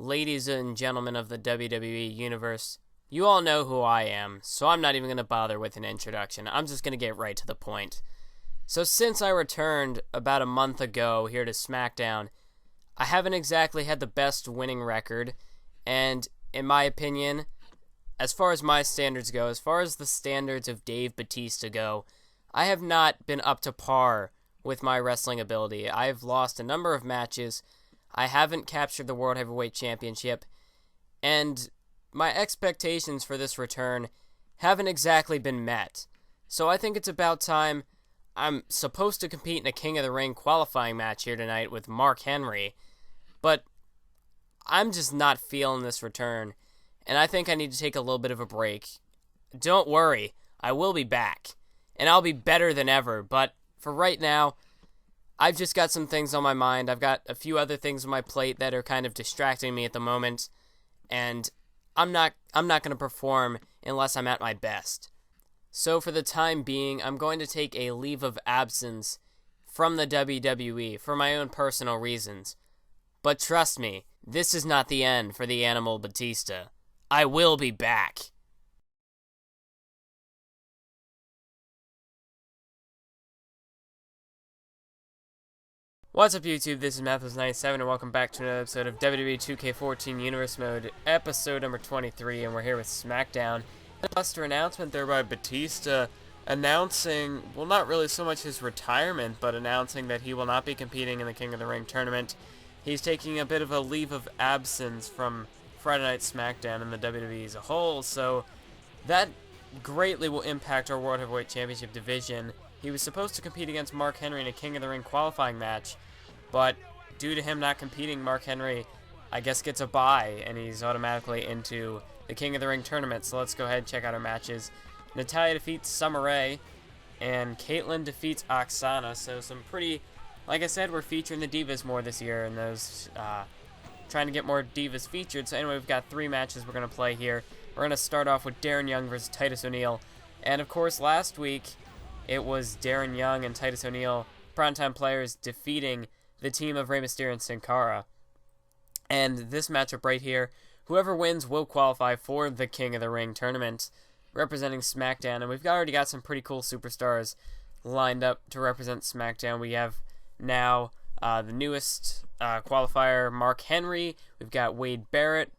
Ladies and gentlemen of the WWE Universe, you all know who I am, so I'm not even going to bother with an introduction. I'm just going to get right to the point. So since I returned about a month ago here to SmackDown, I haven't exactly had the best winning record, and in my opinion, as far as my standards go, as far as the standards of Dave Batista go, I have not been up to par with my wrestling ability. I've lost a number of matches. I haven't captured the World Heavyweight Championship, and my expectations for this return haven't exactly been met. So I think it's about time. I'm supposed to compete in a King of the Ring qualifying match here tonight with Mark Henry, but I'm just not feeling this return, and I think I need to take a little bit of a break. Don't worry, I will be back, and I'll be better than ever, but for right now, I've just got some things on my mind. I've got a few other things on my plate that are kind of distracting me at the moment, and I'm not going to perform unless I'm at my best. So for the time being, I'm going to take a leave of absence from the WWE for my own personal reasons. But trust me, this is not the end for the Animal Batista. I will be back. What's up, YouTube? This is Mathos97, and welcome back to another episode of WWE 2K14 Universe Mode, episode number 23, and we're here with SmackDown. A cluster announcement there by Batista announcing, well, not really so much his retirement, but announcing that he will not be competing in the King of the Ring tournament. He's taking a bit of a leave of absence from Friday Night Smackdown and the WWE as a whole, so that greatly will impact our World Heavyweight Championship division. He was supposed to compete against Mark Henry in a King of the Ring qualifying match, but due to him not competing, Mark Henry, I guess, gets a bye, and he's automatically into the King of the Ring tournament. So let's go ahead and check out our matches. Natalya defeats Summer Rae, and Caitlyn defeats Oksana. So some pretty, like I said, we're featuring the Divas more this year, and those, trying to get more Divas featured. So anyway, we've got three matches we're going to play here. We're going to start off with Darren Young versus Titus O'Neil. And of course, last week, it was Darren Young and Titus O'Neil, primetime players, defeating the team of Rey Mysterio and Sin Cara. And this matchup right here, whoever wins will qualify for the King of the Ring tournament, representing SmackDown. And we've already got some pretty cool superstars lined up to represent SmackDown. We have now the newest qualifier, Mark Henry. We've got Wade Barrett.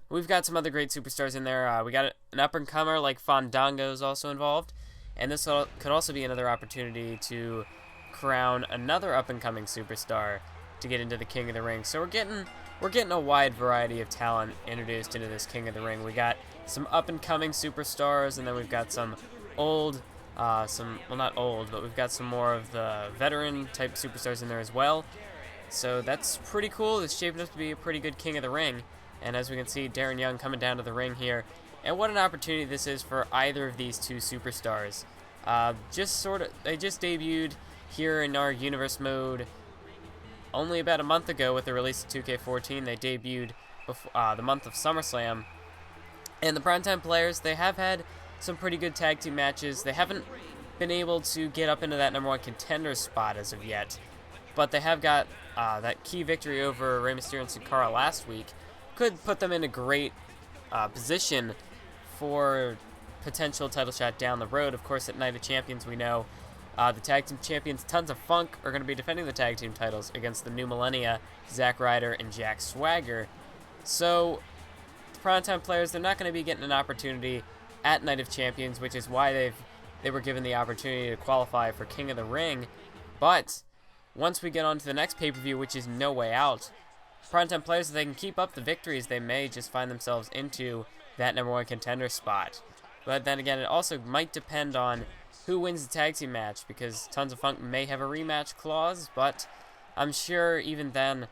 We've got some other great superstars in there. We got an up-and-comer like Fandango is also involved. And this could also be another opportunity to crown another up-and-coming superstar to get into the King of the Ring. So we're getting a wide variety of talent introduced into this King of the Ring. We got some up-and-coming superstars, and then we've got some old, well, not old, but we've got some more of the veteran-type superstars in there as well. So that's pretty cool. It's shaping up to be a pretty good King of the Ring. And as we can see, Darren Young coming down to the ring here. And what an opportunity this is for either of these two superstars. They just debuted here in our Universe Mode only about a month ago with the release of 2K14. They debuted before, the month of SummerSlam. And the primetime players, they have had some pretty good tag team matches. They haven't been able to get up into that number one contender spot as of yet. But they have got that key victory over Rey Mysterio and Sin Cara last week. Could put them in a great position for potential title shot down the road. Of course, at Night of Champions, we know the tag team champions Tons of Funk are going to be defending the tag team titles against the New Millennia, Zack Ryder and Jack Swagger. So the primetime players, they're not going to be getting an opportunity at Night of Champions, which is why they were given the opportunity to qualify for King of the Ring. But once we get on to the next pay-per-view, which is No Way Out, primetime players, if they can keep up the victories, they may just find themselves into that number one contender spot. But then again, it also might depend on who wins the tag team match, because Tons of Funk may have a rematch clause, but I'm sure even then,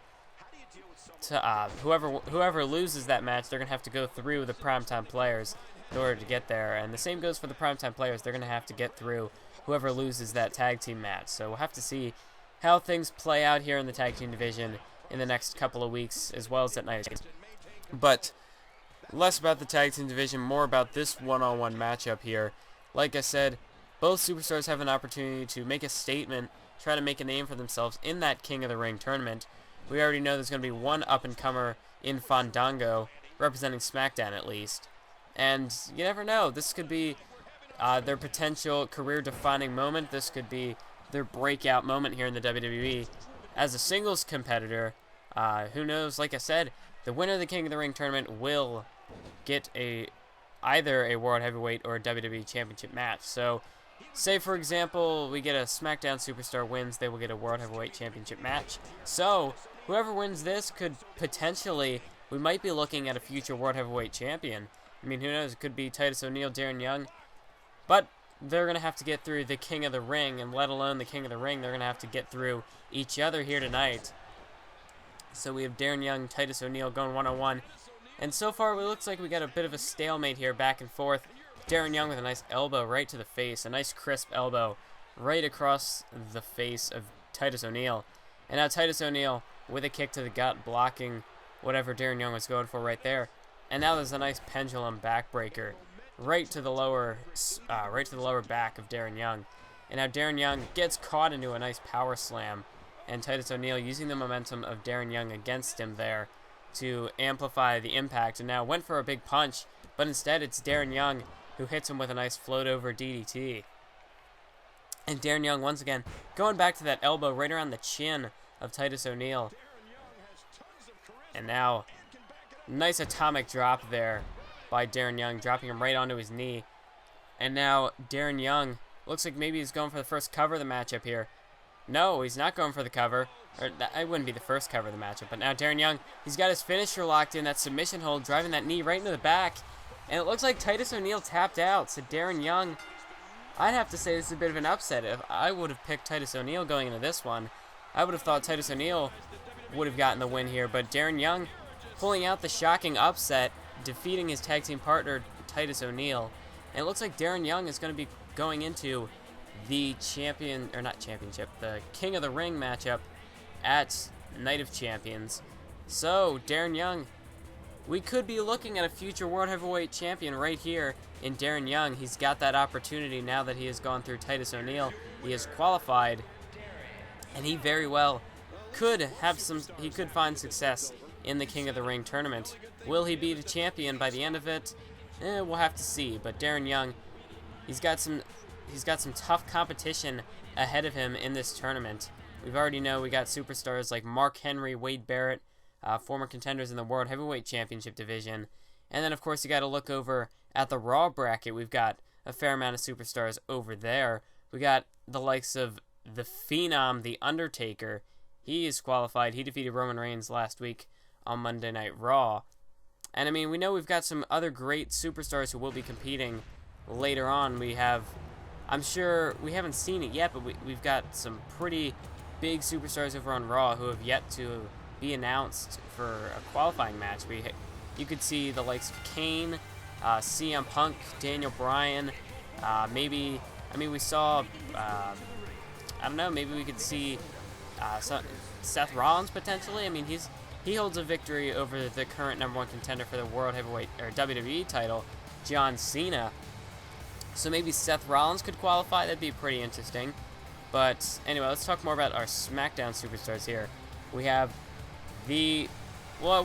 whoever loses that match, they're going to have to go through the primetime players in order to get there. And the same goes for the primetime players. They're going to have to get through whoever loses that tag team match. So we'll have to see how things play out here in the tag team division in the next couple of weeks, as well as at Night. But less about the tag team division, more about this one-on-one matchup here. Like I said, both superstars have an opportunity to make a statement, try to make a name for themselves in that King of the Ring tournament. we already know there's going to be one up-and-comer in Fandango, representing SmackDown at least. And you never know, this could be their potential career-defining moment. This could be their breakout moment here in the WWE. As a singles competitor, who knows, like I said, the winner of the King of the Ring tournament will get either a World Heavyweight or a WWE Championship match. So, say for example, we get a SmackDown Superstar wins, they will get a World Heavyweight Championship match. So, whoever wins this could potentially, we might be looking at a future World Heavyweight Champion. I mean, who knows, it could be Titus O'Neil, Darren Young, but they're going to have to get through the King of the Ring, and let alone the King of the Ring, they're going to have to get through each other here tonight. So we have Darren Young, Titus O'Neil going one-on-one. And so far, it looks like we got a bit of a stalemate here, back and forth. Darren Young with a nice elbow right to the face, a nice crisp elbow right across the face of Titus O'Neil. And now Titus O'Neil with a kick to the gut, blocking whatever Darren Young was going for right there. And now there's a nice pendulum backbreaker right to the lower back of Darren Young. And now Darren Young gets caught into a nice power slam, and Titus O'Neil using the momentum of Darren Young against him there to amplify the impact, and now went for a big punch, but instead it's Darren Young who hits him with a nice float over DDT. And Darren Young once again going back to that elbow right around the chin of Titus O'Neil. And now nice atomic drop there by Darren Young, dropping him right onto his knee. And now Darren Young looks like maybe he's going for the first cover of the matchup here. No, he's not going for the cover. Or I wouldn't be the first cover of the matchup. But now Darren Young, he's got his finisher locked in, that submission hold, driving that knee right into the back. And it looks like Titus O'Neil tapped out. So Darren Young, I'd have to say this is a bit of an upset. If I would have picked Titus O'Neil going into this one, I would have thought Titus O'Neil would have gotten the win here. But Darren Young pulling out the shocking upset, defeating his tag team partner, Titus O'Neil. And it looks like Darren Young is going to be going into the the King of the Ring matchup at Night of Champions. So, Darren Young, we could be looking at a future World Heavyweight Champion right here in Darren Young. He's got that opportunity now that he has gone through Titus O'Neil. He is qualified, and he very well could find success in the King of the Ring tournament. Will he be the champion by the end of it? We'll have to see. But Darren Young, he's got some tough competition ahead of him in this tournament. We already know we got superstars like Mark Henry, Wade Barrett, former contenders in the World Heavyweight Championship division. And then, of course, you got to look over at the Raw bracket. We've got a fair amount of superstars over there. We got the likes of the Phenom, The Undertaker. He is qualified. He defeated Roman Reigns last week on Monday Night Raw. And, I mean, we know we've got some other great superstars who will be competing later on. We have, I'm sure, we haven't seen it yet, but we've got some pretty big superstars over on Raw who have yet to be announced for a qualifying match. You could see the likes of Kane, CM Punk, Daniel Bryan, we saw, I don't know, maybe we could see Seth Rollins potentially. I mean, he holds a victory over the current #1 contender for the World Heavyweight or WWE title, John Cena. So maybe Seth Rollins could qualify. That'd be pretty interesting. But anyway, let's talk more about our SmackDown superstars here. We have at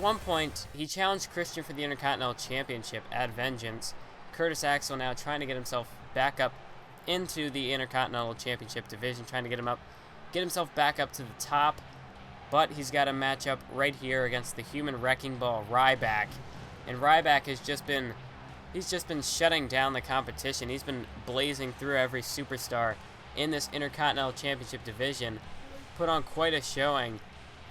one point, he challenged Christian for the Intercontinental Championship at Vengeance. Curtis Axel now trying to get himself back up into the Intercontinental Championship division, trying to get himself back up to the top. But he's got a matchup right here against the Human Wrecking Ball, Ryback. And Ryback has just been shutting down the competition. He's been blazing through every superstar in this Intercontinental Championship division. Put on quite a showing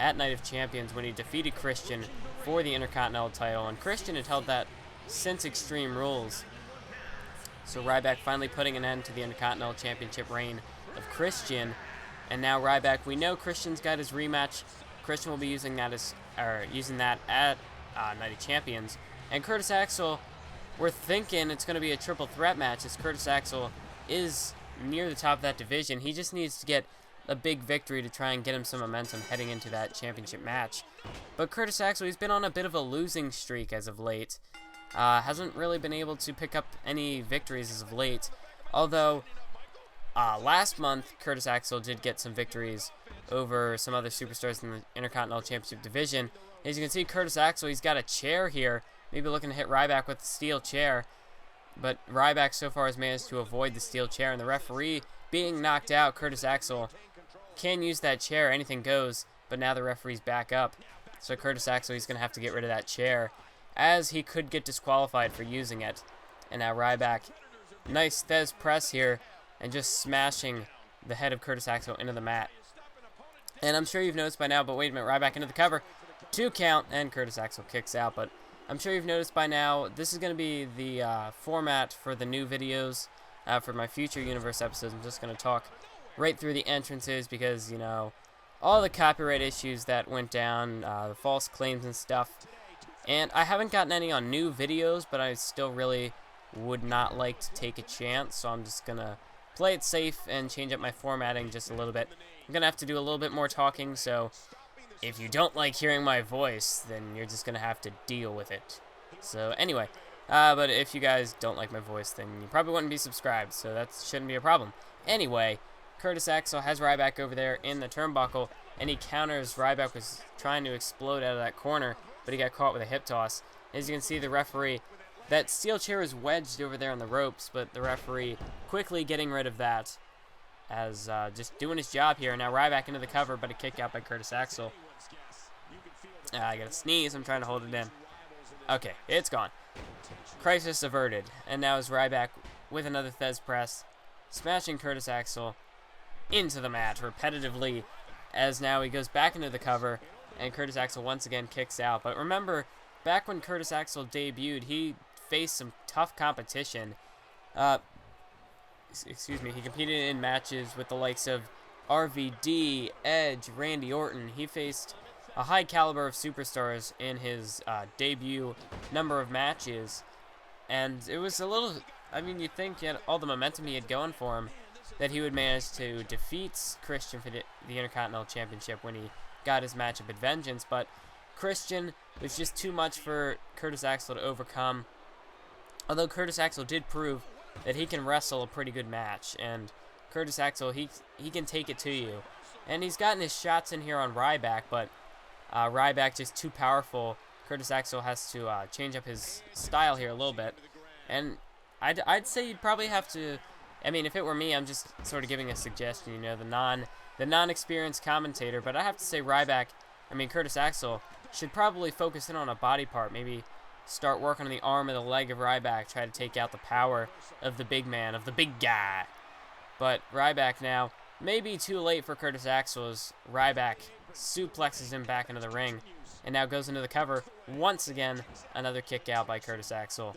at Night of Champions when he defeated Christian for the Intercontinental title. And Christian had held that since Extreme Rules. So Ryback finally putting an end to the Intercontinental Championship reign of Christian. And now Ryback, we know Christian's got his rematch. Christian will be using that at Night of Champions. And Curtis Axel, we're thinking it's going to be a triple threat match, as Curtis Axel is near the top of that division. He just needs to get a big victory to try and get him some momentum heading into that championship match. But Curtis Axel, he's been on a bit of a losing streak as of late. Hasn't really been able to pick up any victories as of late. Although, Last month, Curtis Axel did get some victories over some other superstars in the Intercontinental Championship division. As you can see, Curtis Axel, he's got a chair here, maybe looking to hit Ryback with the steel chair. But Ryback so far has managed to avoid the steel chair, and the referee being knocked out. Curtis Axel can use that chair, anything goes, but now the referee's back up. So Curtis Axel, he's going to have to get rid of that chair, as he could get disqualified for using it. And now Ryback, nice Thez press here, and just smashing the head of Curtis Axel into the mat. And I'm sure you've noticed by now, but wait a minute, Ryback into the cover. 2 count, and Curtis Axel kicks out, but I'm sure you've noticed by now, this is going to be the format for the new videos. For my future Universe episodes, I'm just going to talk right through the entrances because, you know, all the copyright issues that went down, the false claims and stuff. And I haven't gotten any on new videos, but I still really would not like to take a chance, so I'm just going to play it safe and change up my formatting just a little bit. I'm going to have to do a little bit more talking, so if you don't like hearing my voice, then you're just going to have to deal with it. So anyway, but if you guys don't like my voice, then you probably wouldn't be subscribed, so that shouldn't be a problem. Anyway, Curtis Axel has Ryback over there in the turnbuckle, and he counters. Ryback was trying to explode out of that corner, but he got caught with a hip toss. As you can see, the referee, that steel chair is wedged over there on the ropes, but the referee quickly getting rid of that, as just doing his job here. Now Ryback into the cover, but a kick out by Curtis Axel. I gotta sneeze, I'm trying to hold it in. Okay, it's gone. Crisis averted. And now is Ryback with another Thez press, smashing Curtis Axel into the mat repetitively, as now he goes back into the cover, and Curtis Axel once again kicks out. But remember, back when Curtis Axel debuted, he faced some tough competition. Excuse me, he competed in matches with the likes of RVD, Edge, Randy Orton. He faced a high caliber of superstars in his debut number of matches, and it was a little, I mean, you'd think he had all the momentum he had going for him, that he would manage to defeat Christian for the Intercontinental Championship when he got his matchup at Vengeance, but Christian was just too much for Curtis Axel to overcome, although Curtis Axel did prove that he can wrestle a pretty good match, and Curtis Axel, he can take it to you. And he's gotten his shots in here on Ryback, but Ryback just too powerful. Curtis Axel has to change up his style here a little bit. And I'd say you'd probably have to, I mean, if it were me, I'm just sort of giving a suggestion, you know, the non-experienced commentator, but I have to say Curtis Axel should probably focus in on a body part, maybe start working on the arm or the leg of Ryback, try to take out the power of the big man, of the big guy. But Ryback now, maybe too late for Curtis Axel, as Ryback suplexes him back into the ring, and now goes into the cover. Once again, another kick out by Curtis Axel.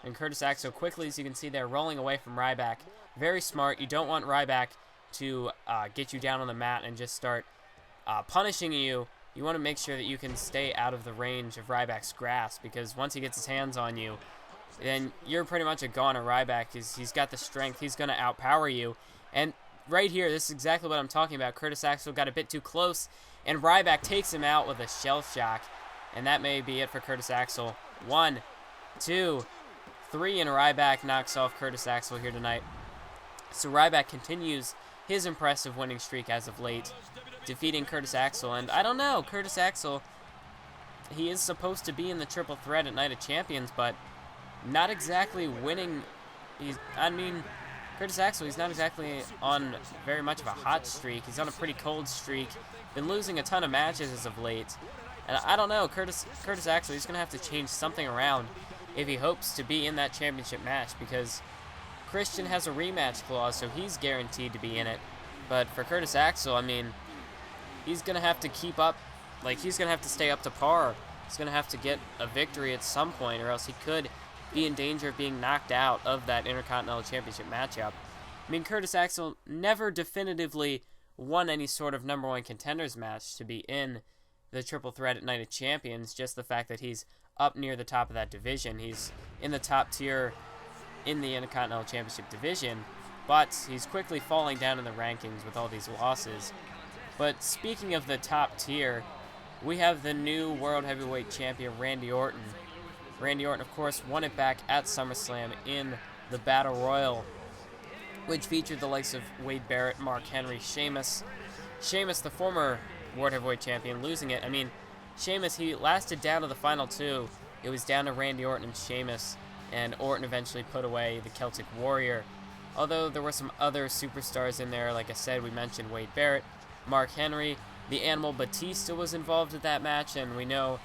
And Curtis Axel quickly, as you can see there, rolling away from Ryback. Very smart. You don't want Ryback to get you down on the mat and just start punishing you. You want to make sure that you can stay out of the range of Ryback's grasp, because once he gets his hands on you, then you're pretty much a goner. Ryback, he's got the strength. He's going to outpower you. And right here, this is exactly what I'm talking about. Curtis Axel got a bit too close, and Ryback takes him out with a shell shock. And that may be it for Curtis Axel. 1, 2, 3, and Ryback knocks off Curtis Axel here tonight. So Ryback continues his impressive winning streak as of late, defeating Curtis Axel. And I don't know, Curtis Axel, he is supposed to be in the triple threat at Night of Champions, but not exactly winning. Curtis Axel, he's not exactly on very much of a hot streak. He's on a pretty cold streak. Been losing a ton of matches as of late. And I don't know, Curtis Axel, he's going to have to change something around if he hopes to be in that championship match, because Christian has a rematch clause, so he's guaranteed to be in it. But for Curtis Axel, I mean, he's going to have to keep up, he's going to have to stay up to par. He's going to have to get a victory at some point, or else he could be in danger of being knocked out of that Intercontinental Championship matchup. I mean, Curtis Axel never definitively won any sort of number one contenders match to be in the triple threat at Night of Champions, just the fact that he's up near the top of that division. He's in the top tier in the Intercontinental Championship division, but he's quickly falling down in the rankings with all these losses. But speaking of the top tier, we have the new World Heavyweight Champion, Randy Orton. Randy Orton, of course, won it back at SummerSlam in the Battle Royal. which featured the likes of Wade Barrett, Mark Henry, Sheamus. Sheamus, the former World Heavyweight Champion, losing it. I mean, Sheamus, he lasted down to the final two. It was down to Randy Orton and Sheamus, and Orton eventually put away the Celtic Warrior. Although there were some other superstars in there, like I said, we mentioned Wade Barrett, Mark Henry, the Animal Batista was involved in that match, and we know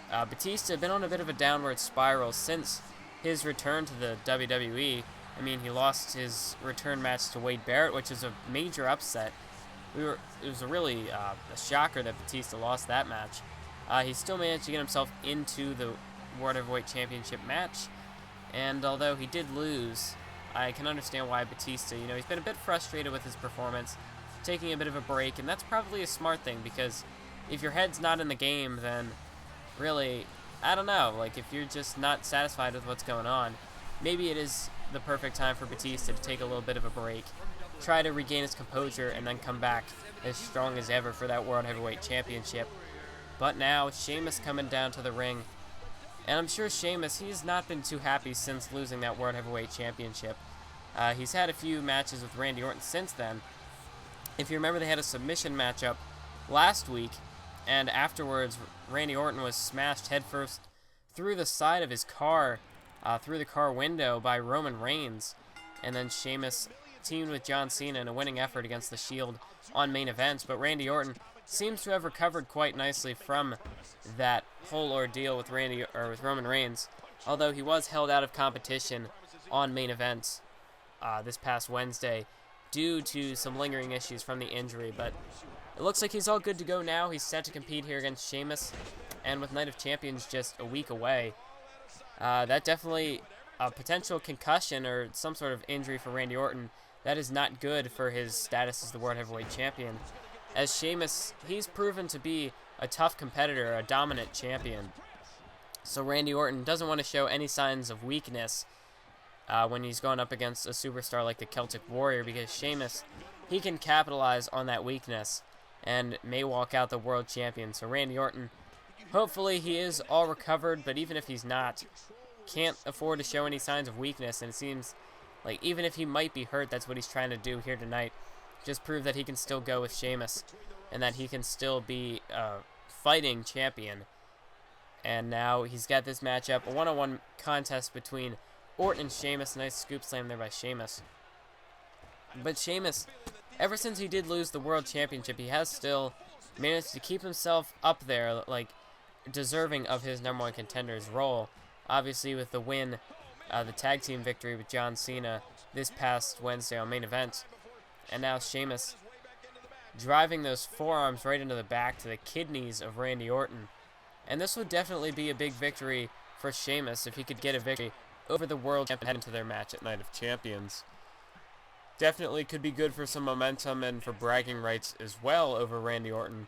Batista had been on a bit of a downward spiral since his return to the WWE. I mean, he lost his return match to Wade Barrett, which is a major upset. It was a really a shocker that Batista lost that match. He still managed to get himself into the World Heavyweight Championship match, and although he did lose, I can understand why Batista, he's been a bit frustrated with his performance, taking a bit of a break, and that's probably a smart thing, because if your head's not in the game, then really, I don't know, like if you're just not satisfied with what's going on, maybe it is the perfect time for Batista to take a little bit of a break, try to regain his composure, and then come back as strong as ever for that World Heavyweight Championship. But now, Sheamus coming down to the ring, and I'm sure Sheamus, he's not been too happy since losing that World Heavyweight Championship. He's had a few matches with Randy Orton since then. If you remember, they had a submission matchup last week, and afterwards, Randy Orton was smashed headfirst through the side of his car, through the car window by Roman Reigns, and then Sheamus teamed with John Cena in a winning effort against the Shield on main events, but Randy Orton seems to have recovered quite nicely from that whole ordeal with Roman Reigns, although he was held out of competition on main events this past Wednesday due to some lingering issues from the injury, but it looks like he's all good to go now. He's set to compete here against Sheamus, and with Night of Champions just a week away, that definitely a potential concussion or some sort of injury for Randy Orton. That is not good for his status as the World Heavyweight Champion, as Sheamus, he's proven to be a tough competitor, a dominant champion. So Randy Orton doesn't want to show any signs of weakness when he's going up against a superstar like the Celtic Warrior, because Sheamus, he can capitalize on that weakness and may walk out the world champion. So Randy Orton, hopefully he is all recovered, but even if he's not, can't afford to show any signs of weakness, and it seems like even if he might be hurt, that's what he's trying to do here tonight. Just prove that he can still go with Sheamus and that he can still be a fighting champion. And now he's got this matchup, a one-on-one contest between Orton and Sheamus. Nice scoop slam there by Sheamus. But Sheamus, ever since he did lose the World Championship, he has still managed to keep himself up there, like deserving of his number one contender's role. Obviously with the win, the tag team victory with John Cena this past Wednesday on main event. And now Sheamus driving those forearms right into the back to the kidneys of Randy Orton. And this would definitely be a big victory for Sheamus if he could get a victory over the world champion heading into their match at Night of Champions. Definitely could be good for some momentum and for bragging rights as well over Randy Orton.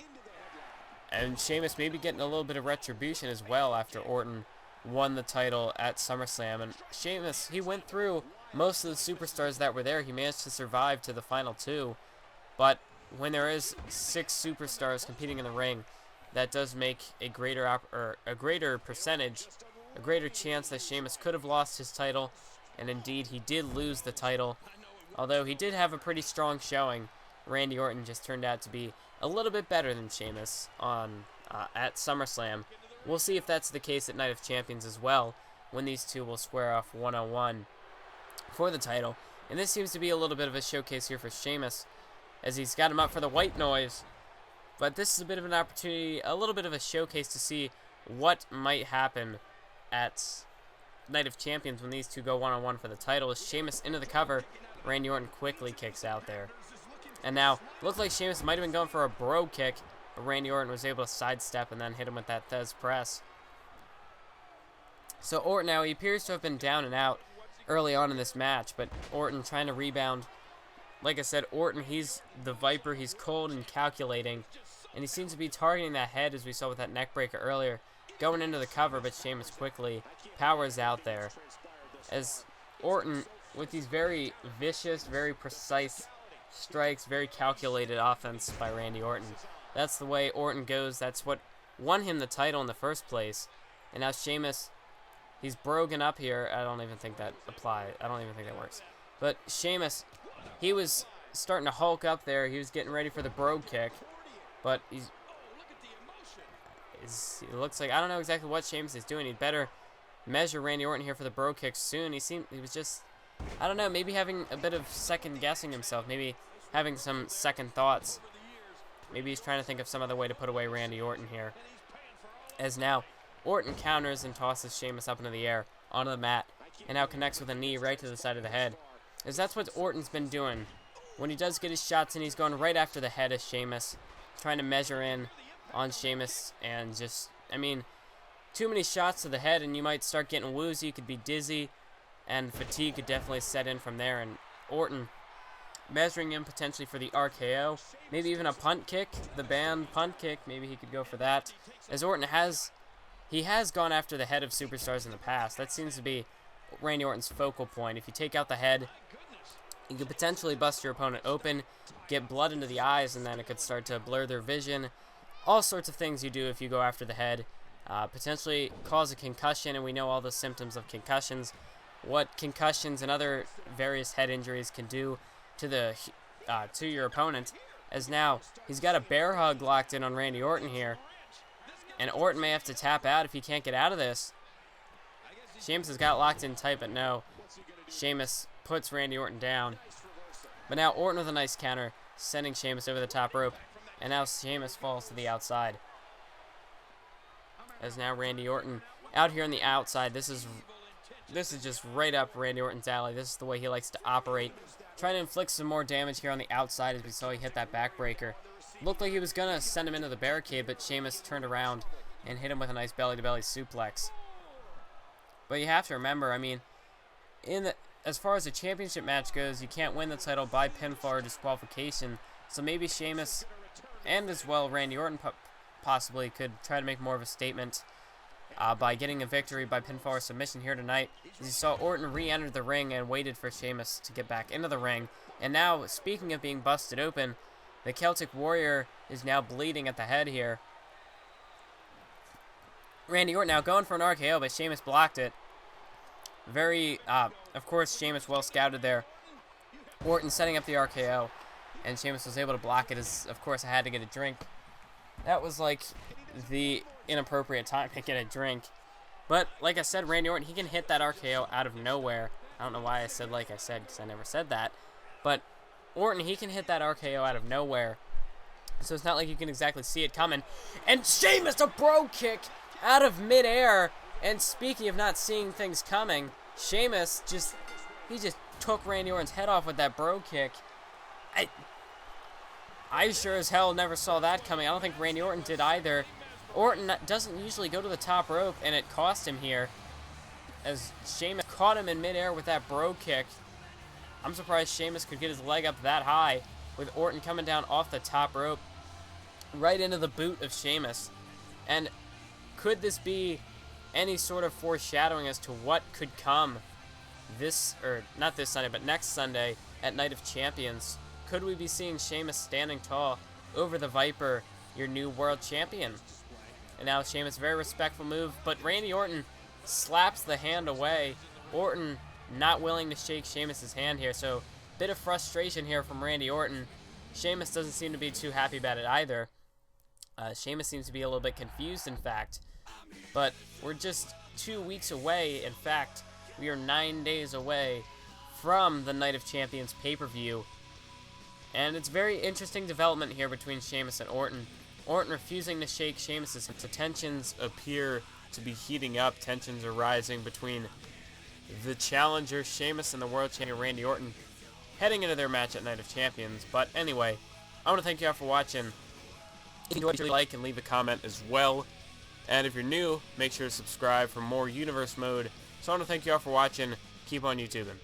And Sheamus maybe getting a little bit of retribution as well after Orton won the title at SummerSlam. And Sheamus, he went through most of the superstars that were there. He managed to survive to the final two. But when there is 6 superstars competing in the ring, that does make a greater percentage, a greater chance that Sheamus could have lost his title. And indeed, he did lose the title. Although he did have a pretty strong showing, Randy Orton just turned out to be a little bit better than Sheamus at SummerSlam. We'll see if that's the case at Night of Champions as well, when these two will square off one-on-one for the title. And this seems to be a little bit of a showcase here for Sheamus, as he's got him up for the white noise. But this is a bit of an opportunity, a little bit of a showcase to see what might happen at Night of Champions when these two go one-on-one for the title. As Sheamus into the cover, Randy Orton quickly kicks out there. And now, looked like Sheamus might have been going for a bro kick, but Randy Orton was able to sidestep and then hit him with that Thez press. So Orton now, he appears to have been down and out early on in this match, but Orton trying to rebound. Like I said, Orton, he's the Viper. He's cold and calculating, and he seems to be targeting that head, as we saw with that neck breaker earlier, going into the cover, but Sheamus quickly powers out there. As Orton, with these very vicious, very precise strikes, very calculated offense by Randy Orton. That's the way Orton goes. That's what won him the title in the first place. And now Sheamus, he's broken up here. I don't even think that applies. I don't even think that works. But Sheamus he was starting to hulk up there. He was getting ready for the bro kick, but it looks like, I don't know exactly what Sheamus is doing. He'd better measure Randy Orton here for the bro kick soon. He was just, I don't know, maybe having a bit of second guessing himself, maybe having some second thoughts. Maybe he's trying to think of some other way to put away Randy Orton here. As now, Orton counters and tosses Sheamus up into the air, onto the mat, and now connects with a knee right to the side of the head. As that's what Orton's been doing. When he does get his shots in, he's going right after the head of Sheamus, trying to measure in on Sheamus, and just, I mean, too many shots to the head and you might start getting woozy, you could be dizzy, and fatigue could definitely set in from there. And Orton measuring him potentially for the RKO, maybe even a punt kick, the banned punt kick, maybe he could go for that. As Orton has gone after the head of superstars in the past. That seems to be Randy Orton's focal point. If you take out the head, you could potentially bust your opponent open, get blood into the eyes, and then it could start to blur their vision. All sorts of things you do if you go after the head. Potentially cause a concussion, and we know all the symptoms of concussions. What concussions and other various head injuries can do to your opponent. As now, he's got a bear hug locked in on Randy Orton here. And Orton may have to tap out if he can't get out of this. Sheamus has got locked in tight, but no. Sheamus puts Randy Orton down. But now Orton with a nice counter, sending Sheamus over the top rope. And now Sheamus falls to the outside. As now Randy Orton out here on the outside. This is just right up Randy Orton's alley. This is the way he likes to operate. Trying to inflict some more damage here on the outside as we saw he hit that backbreaker. Looked like he was going to send him into the barricade, but Sheamus turned around and hit him with a nice belly-to-belly suplex. But you have to remember, I mean, as far as the championship match goes, you can't win the title by pinfall or disqualification. So maybe Sheamus and as well Randy Orton possibly could try to make more of a statement by getting a victory by pinfall or submission here tonight. As you saw Orton re-enter the ring and waited for Sheamus to get back into the ring. And now, speaking of being busted open, the Celtic Warrior is now bleeding at the head here. Randy Orton now going for an RKO, but Sheamus blocked it. Of course, Sheamus well scouted there. Orton setting up the RKO, and Sheamus was able to block it as, of course, I had to get a drink. That was like the inappropriate time to get a drink. But, like I said, Randy Orton, he can hit that RKO out of nowhere. I don't know why I said like I said, because I never said that. But Orton, he can hit that RKO out of nowhere. So it's not like you can exactly see it coming. And Sheamus, a bro kick out of midair. And speaking of not seeing things coming, Sheamus just took Randy Orton's head off with that bro kick. I sure as hell never saw that coming. I don't think Randy Orton did either. Orton doesn't usually go to the top rope, and it cost him here, as Sheamus caught him in midair with that bro kick. I'm surprised Sheamus could get his leg up that high, with Orton coming down off the top rope, right into the boot of Sheamus. And could this be any sort of foreshadowing as to what could come not this Sunday, but next Sunday at Night of Champions? Could we be seeing Sheamus standing tall over the Viper, your new world champion? And now Sheamus, very respectful move, but Randy Orton slaps the hand away. Orton not willing to shake Sheamus' hand here, so bit of frustration here from Randy Orton. Sheamus doesn't seem to be too happy about it either. Sheamus seems to be a little bit confused, in fact. But we're just 2 weeks away. In fact, we are 9 days away from the Night of Champions pay-per-view. And it's very interesting development here between Sheamus and Orton. Orton refusing to shake Sheamus'. The tensions appear to be heating up. Tensions are rising between the challenger Sheamus and the world champion Randy Orton heading into their match at Night of Champions. But anyway, I want to thank you all for watching. If you enjoyed, like and leave a comment as well. And if you're new, make sure to subscribe for more Universe Mode. So I want to thank you all for watching. Keep on YouTubing.